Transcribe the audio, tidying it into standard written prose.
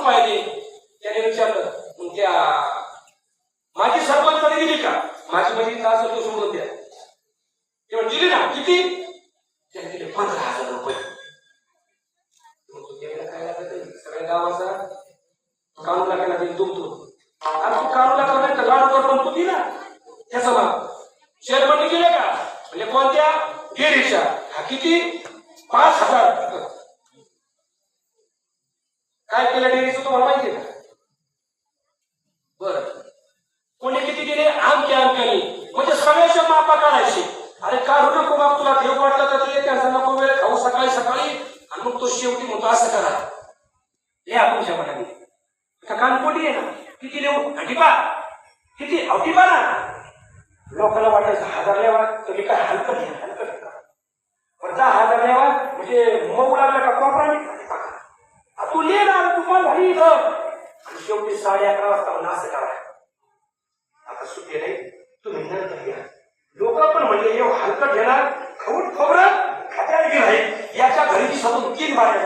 रुपये दे. त्याने विचारलं मग त्या माझी सरपंचाने दिली का? माझी म्हणजे तास तो सोडून द्या. तेव्हा दिली ना. किती? त्याने दिले 15,000 रुपये. काय लागत सगळ्या गावाचा कानूला केला तरी तुमतो. आणि तू कानूला करणार तर लाडवर पण तू दिला त्याचा लाभ शेअरमध्ये दिले का? म्हणजे कोणत्या डेअरीच्या? हा किती? 5,000. काय केलं डेअरीचं तुम्हाला माहिती आहे का? बरं कोणी किती दिले? आमक्या आमक्याने. म्हणजे सगळ्याच्या मापा काढायचे. अरे काढू नको बाप, तुला देव वाटला तर ते त्यांचा नको वेळ खाऊ सकाळी सकाळी. आणि मग तो शेवटी म्हणतो असं करा हे तुमच्या मनाने का कानपोटी आहे ना. किती देऊ? टिपा किती? टिपा ना. लोकांना वाटायचं 1000 लेवा तुम्ही काय हलकं घ्या हलकं घ्या. पण 10,000 लेवा म्हणजे मऊ लागला का कोपरा तू ले ना तुम्हाला झाली इथं. आणि शेवटी 11:30 वाजता म्हणून असं करा. आता सुट्टी नाही तुम्ही नंतर घ्या. लोक पण म्हणले हलकं घेणार खाऊन खोबरं खात्याला गेलं याच्या घरी समोर 3 बाऱ्या